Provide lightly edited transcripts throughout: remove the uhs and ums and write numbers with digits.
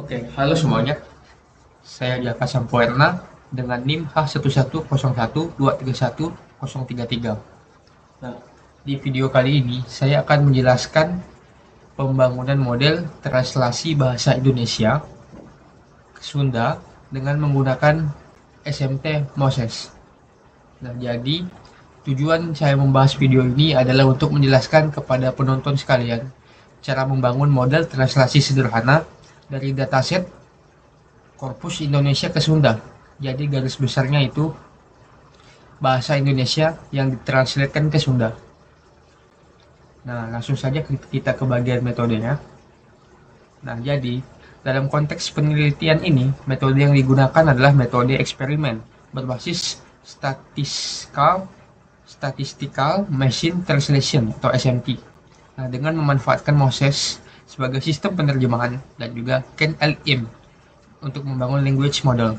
Oke, halo semuanya. Saya Jaka Sampuerna dengan NIM H1101231033. Nah, di video kali ini saya akan menjelaskan pembangunan model translasi bahasa Indonesia ke Sunda dengan menggunakan SMT Moses. Nah, jadi tujuan saya membahas video ini adalah untuk menjelaskan kepada penonton sekalian cara membangun model translasi sederhana dari dataset korpus Indonesia ke Sunda. Jadi garis besarnya itu bahasa Indonesia yang ditranslatekan ke Sunda. Nah, langsung saja kita ke bagian metodenya. Nah, jadi dalam konteks penelitian ini, metode yang digunakan adalah metode eksperimen berbasis statistical machine translation atau SMT. Nah, dengan memanfaatkan Moses sebagai sistem penerjemahan dan juga KNLM untuk membangun language model.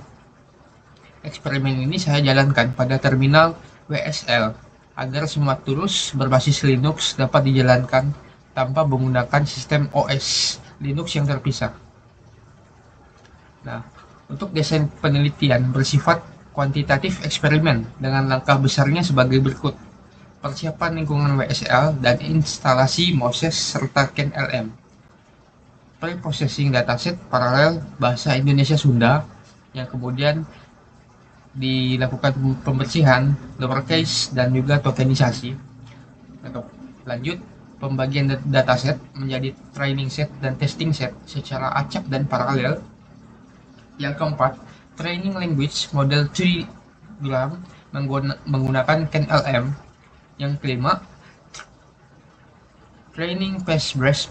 Eksperimen ini saya jalankan pada terminal WSL agar semua tools berbasis Linux dapat dijalankan tanpa menggunakan sistem OS Linux yang terpisah. Nah, untuk desain penelitian bersifat kuantitatif eksperimen dengan langkah besarnya sebagai berikut. Persiapan lingkungan WSL dan instalasi Moses serta KNLM. Pre-processing dataset paralel bahasa Indonesia Sunda yang kemudian dilakukan pembersihan, lowercase, dan juga tokenisasi. Lanjut, pembagian dataset menjadi training set dan testing set secara acak dan paralel. Yang keempat, training language model Trigram menggunakan KNLM. Yang kelima, training Postgres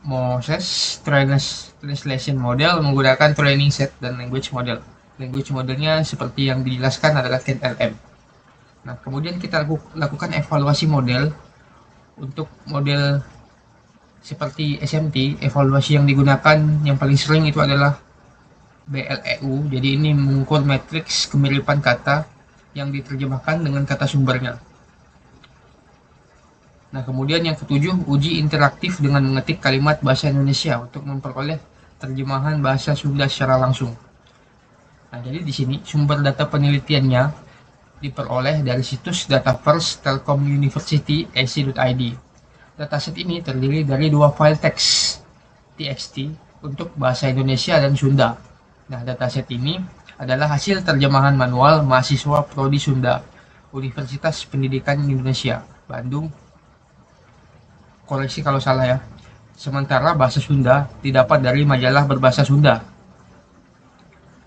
Moses translation model menggunakan training set dan language model. Language modelnya seperti yang dijelaskan adalah KNLM. Nah, kemudian kita lakukan evaluasi model. Untuk model seperti SMT, evaluasi yang digunakan yang paling sering itu adalah BLEU. Jadi ini mengukur matriks kemiripan kata yang diterjemahkan dengan kata sumbernya. Nah, kemudian yang ketujuh, uji interaktif dengan mengetik kalimat bahasa Indonesia untuk memperoleh terjemahan bahasa Sunda secara langsung. Nah, jadi di sini sumber data penelitiannya diperoleh dari situs Dataverse Telkom University ac.id. Dataset ini terdiri dari dua file teks TXT untuk bahasa Indonesia dan Sunda. Nah, dataset ini adalah hasil terjemahan manual mahasiswa Prodi Sunda, Universitas Pendidikan Indonesia, Bandung. Koreksi kalau salah ya. Sementara bahasa Sunda didapat dari majalah berbahasa Sunda.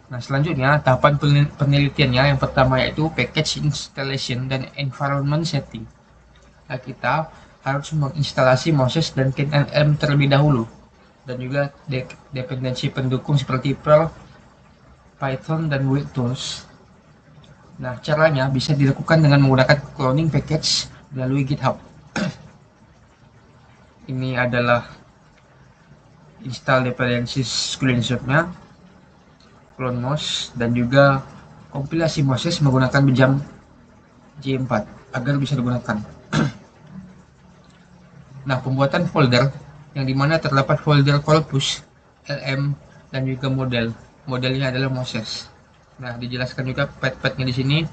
Nah, selanjutnya tahapan penelitiannya yang pertama yaitu package installation dan environment setting. Nah, kita harus menginstalasi Moses dan KNLM terlebih dahulu dan juga dependensi pendukung seperti Perl, Python, dan WebTools. Nah, caranya bisa dilakukan dengan menggunakan cloning package melalui GitHub. Ini adalah install dependencies screenshotnya, clone Mos, dan juga kompilasi Moses menggunakan Bejam J4 agar bisa digunakan. Nah, pembuatan folder yang dimana terdapat folder corpus, LM, dan juga model. Modelnya adalah Moses. Nah, dijelaskan juga path-nya di sini.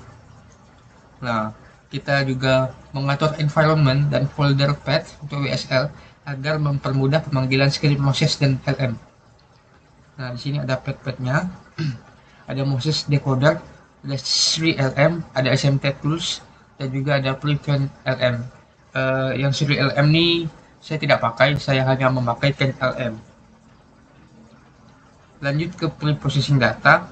Nah, kita juga mengatur environment dan folder path untuk WSL agar mempermudah pemanggilan script Moses dan LM. Nah, di sini ada path-nya. Ada Moses decoder, ada Sri LM, ada SMT tools, dan juga ada prevent LM. Yang Sri LM ini saya tidak pakai, saya hanya memakai KNLM. Lanjut ke pre-processing data.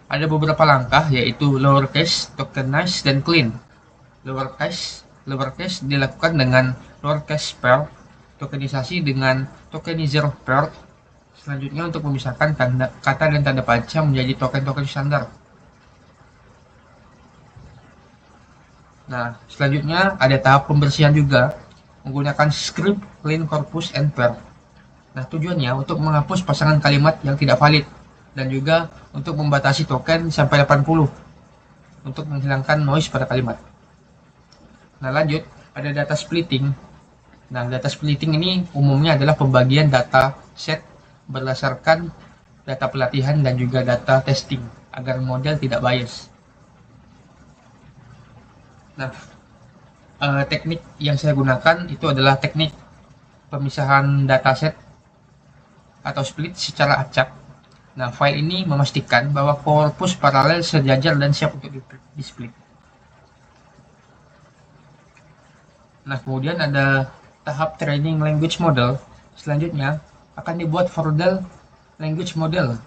Ada beberapa langkah yaitu lowercase, tokenize, dan clean. Lowercase dilakukan dengan lowercase pair, tokenisasi dengan tokenizer pair. Selanjutnya untuk memisahkan kata dan tanda panca menjadi token-token standar. Nah, selanjutnya ada tahap pembersihan juga menggunakan script clean corpus and pair. Nah, tujuannya untuk menghapus pasangan kalimat yang tidak valid dan juga untuk membatasi token sampai 80 untuk menghilangkan noise pada kalimat. Nah, lanjut ada data splitting. Nah, data splitting ini umumnya adalah pembagian data set berdasarkan data pelatihan dan juga data testing agar model tidak bias. Nah, teknik yang saya gunakan itu adalah teknik pemisahan dataset atau split secara acak. Nah, file ini memastikan bahwa korpus paralel sejajar dan siap untuk di-split. Nah, kemudian ada tahap training language model. Selanjutnya akan dibuat folder language model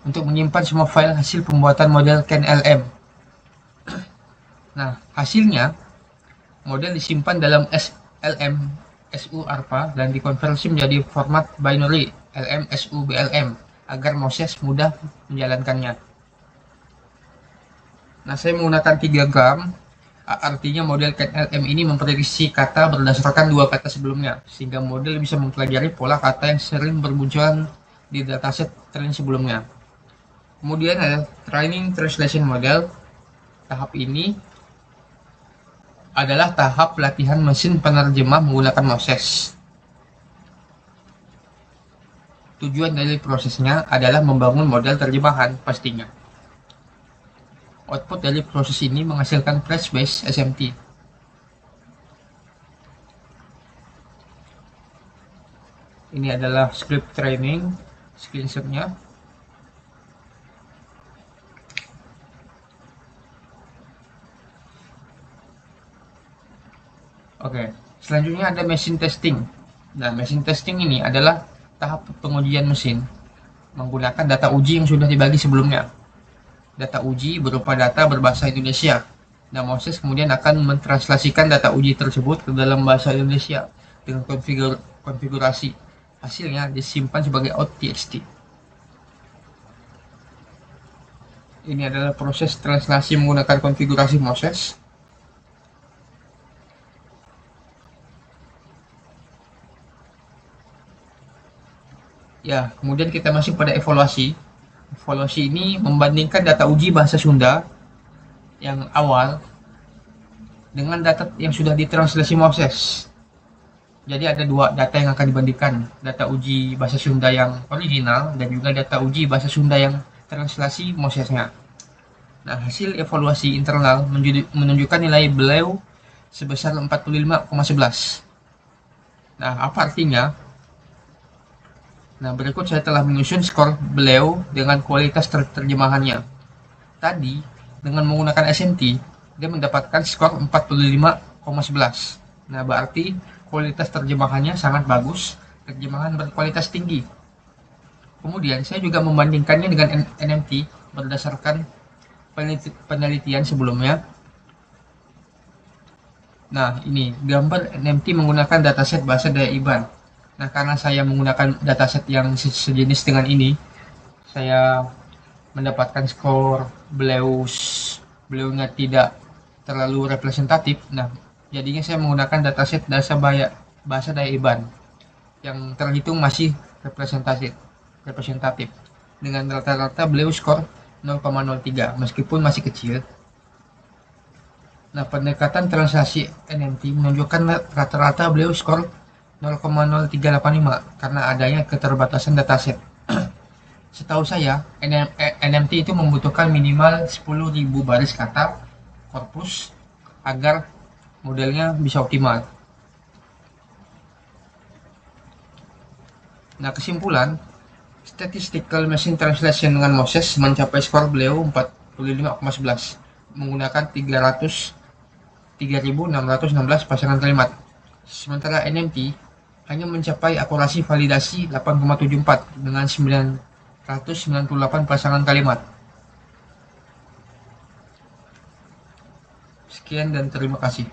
untuk menyimpan semua file hasil pembuatan model KNLM. Nah, hasilnya model disimpan dalam SLM SU ARPA dan dikonversi menjadi format binary LM-SU BLM agar Moses mudah menjalankannya. Nah, saya menggunakan 3 gram, artinya model KNLM ini memprediksi kata berdasarkan 2 kata sebelumnya, sehingga model bisa mempelajari pola kata yang sering bermunculan di dataset train sebelumnya. Kemudian ada training translation model. Tahap ini adalah tahap pelatihan mesin penerjemah menggunakan Moses. Tujuan dari prosesnya adalah membangun model terjemahan pastinya. Output dari proses ini menghasilkan Flash-based SMT. Ini adalah script training, screenshotnya. Oke, selanjutnya ada mesin testing. Nah, mesin testing ini adalah tahap pengujian mesin menggunakan data uji yang sudah dibagi sebelumnya. Data uji berupa data berbahasa Indonesia. Nah, Moses kemudian akan mentranslasikan data uji tersebut ke dalam bahasa Indonesia dengan konfigurasi. Hasilnya disimpan sebagai out.txt. Ini adalah proses translasi menggunakan konfigurasi Moses. Ya, kemudian kita masuk pada evaluasi. Evaluasi ini membandingkan data uji bahasa Sunda yang awal dengan data yang sudah ditranslasi Moses. Jadi ada 2 data yang akan dibandingkan, data uji bahasa Sunda yang original dan juga data uji bahasa Sunda yang translasi Mosesnya. Nah, hasil evaluasi internal menunjukkan nilai beliau sebesar 45,11. Nah, apa artinya? Nah, berikut saya telah menyusun skor beliau dengan kualitas terjemahannya. Tadi, dengan menggunakan SMT, dia mendapatkan skor 45,11. Nah, berarti kualitas terjemahannya sangat bagus, terjemahan berkualitas tinggi. Kemudian, saya juga membandingkannya dengan NMT berdasarkan penelitian sebelumnya. Nah, ini gambar NMT menggunakan dataset bahasa Daya Iban. Nah, karena saya menggunakan dataset yang sejenis dengan ini, saya mendapatkan skor beliaunya tidak terlalu representatif. Nah, jadinya saya menggunakan dataset bahasa Daya Iban yang terhitung masih representatif. Dengan rata-rata beliau skor 0,03 meskipun masih kecil. Nah, pendekatan translasi NMT menunjukkan rata-rata beliau skor 0,0385 karena adanya keterbatasan dataset. Setahu saya, NMT itu membutuhkan minimal 10.000 baris kata korpus agar modelnya bisa optimal. Nah, kesimpulan, statistical machine translation dengan Moses mencapai skor beliau 45,11 menggunakan 3.616 pasangan kalimat. Sementara NMT hanya mencapai akurasi validasi 8,74 dengan 998 pasangan kalimat. Sekian dan terima kasih.